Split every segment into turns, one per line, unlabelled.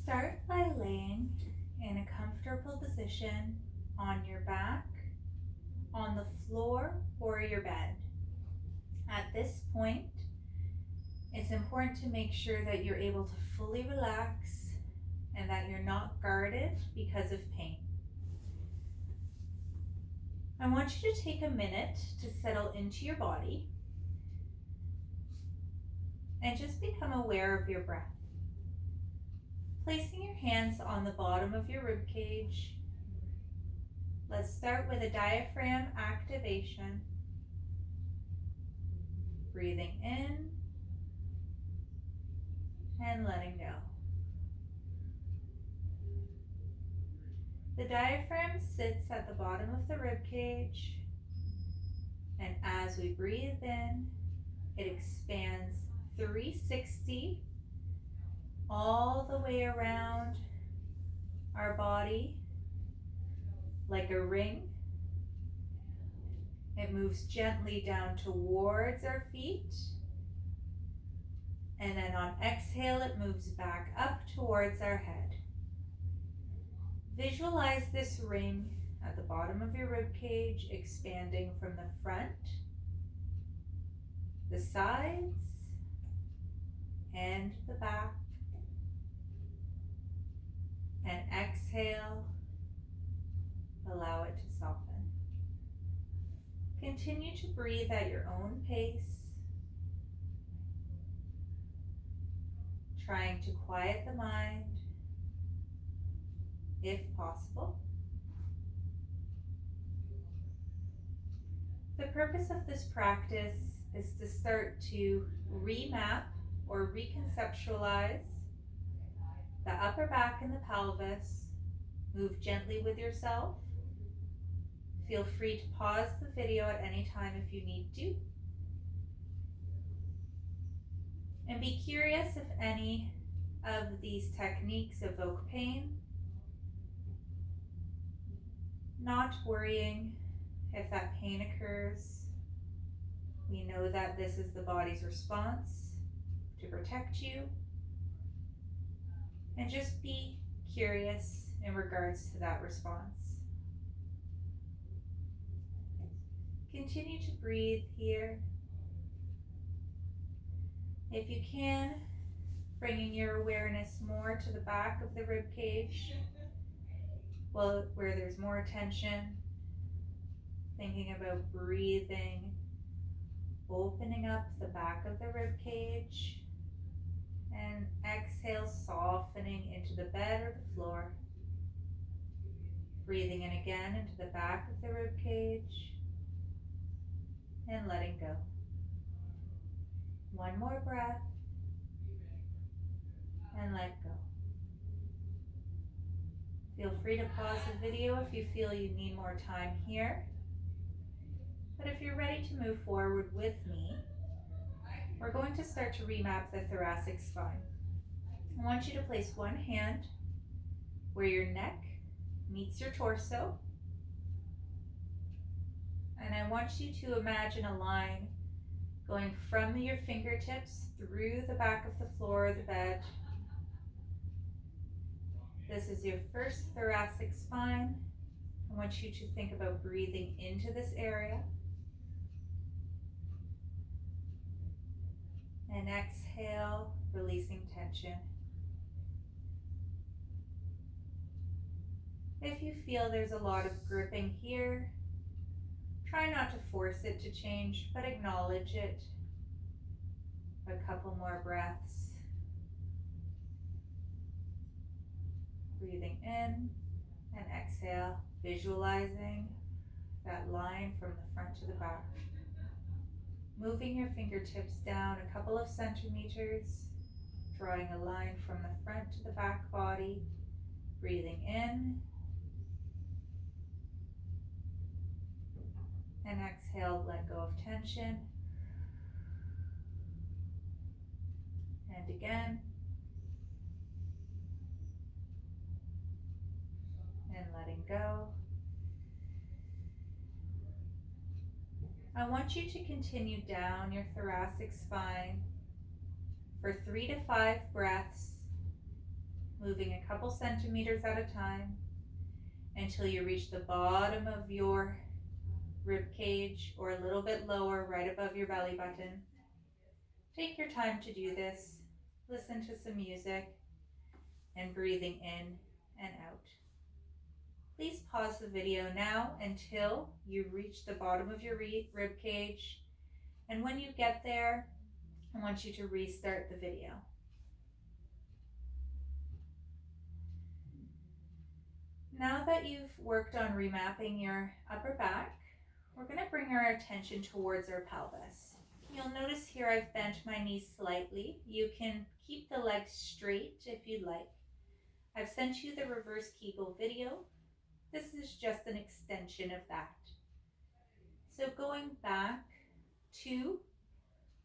Start by laying in a comfortable position on your back, on the floor, or your bed. At this point, it's important to make sure that you're able to fully relax and that you're not guarded because of pain. I want you to take a minute to settle into your body and just become aware of your breath. Placing your hands on the bottom of your rib cage, let's start with a diaphragm activation. Breathing in and letting go. The diaphragm sits at the bottom of the rib cage, and as we breathe in, it expands 360 all the way around our body like a ring. It moves gently down towards our feet, and then on exhale it moves back up towards our head. Visualize this ring at the bottom of your rib cage expanding from the front, the sides, and the back. And exhale, allow it to soften. Continue to breathe at your own pace, trying to quiet the mind if possible. The purpose of this practice is to start to remap or reconceptualize the upper back and the pelvis. Move gently with yourself. Feel free to pause the video at any time if you need to. And be curious if any of these techniques evoke pain. Not worrying if that pain occurs. We know that this is the body's response to protect you. And just be curious in regards to that response. Continue to breathe here. If you can, bringing your awareness more to the back of the rib cage, well, where there's more tension, thinking about breathing, opening up the back of the rib cage, and exhale, softening into the bed or the floor. Breathing in again into the back of the rib cage and letting go. One more breath and let go. Feel free to pause the video if you feel you need more time here. But if you're ready to move forward with me, we're going to start to remap the thoracic spine. I want you to place one hand where your neck meets your torso. And I want you to imagine a line going from your fingertips through the back of the floor of the bed. This is your first thoracic spine. I want you to think about breathing into this area. And exhale, releasing tension. If you feel there's a lot of gripping here, try not to force it to change, but acknowledge it. A couple more breaths. Breathing in and exhale, visualizing that line from the front to the back. Moving your fingertips down a couple of centimeters, drawing a line from the front to the back body. Breathing in and exhale, let go of tension. And again. And letting go. I want you to continue down your thoracic spine for 3 to 5 breaths, moving a couple centimeters at a time until you reach the bottom of your rib cage or a little bit lower, right above your belly button. Take your time to do this. Listen to some music and breathing in and out. Please pause the video now until you reach the bottom of your rib cage. And when you get there, I want you to restart the video. Now that you've worked on remapping your upper back, we're going to bring our attention towards our pelvis. You'll notice here I've bent my knees slightly. You can keep the legs straight if you'd like. I've sent you the reverse Kegel video. This is just an extension of that. So going back to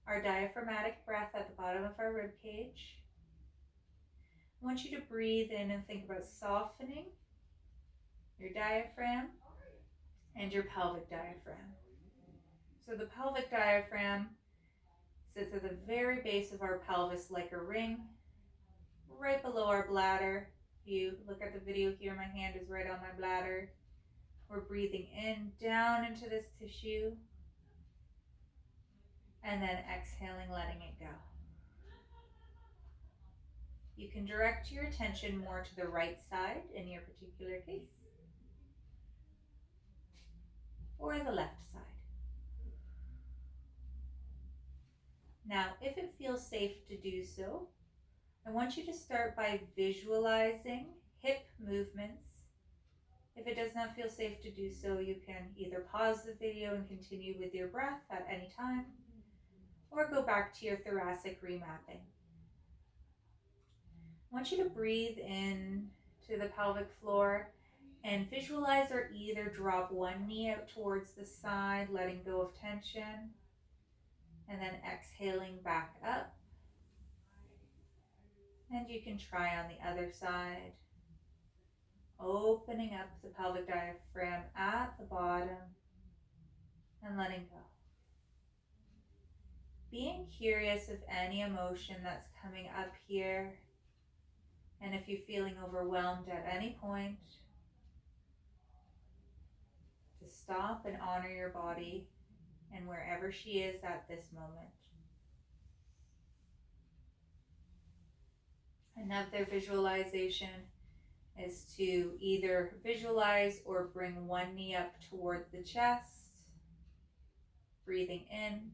our diaphragmatic breath at the bottom of our rib cage, I want you to breathe in and think about softening your diaphragm and your pelvic diaphragm. So the pelvic diaphragm sits at the very base of our pelvis like a ring, right below our bladder. If you look at the video here, my hand is right on my bladder. We're breathing in, down into this tissue, and then exhaling, letting it go. You can direct your attention more to the right side in your particular case, or the left side. Now, if it feels safe to do so, I want you to start by visualizing hip movements. If it does not feel safe to do so, you can either pause the video and continue with your breath at any time, or go back to your thoracic remapping. I want you to breathe in to the pelvic floor and visualize or either drop one knee out towards the side, letting go of tension, and then exhaling back up. And you can try on the other side, opening up the pelvic diaphragm at the bottom and letting go. Being curious of any emotion that's coming up here, and if you're feeling overwhelmed at any point, to stop and honor your body and wherever she is at this moment. Another visualization is to either visualize or bring one knee up towards the chest, breathing in,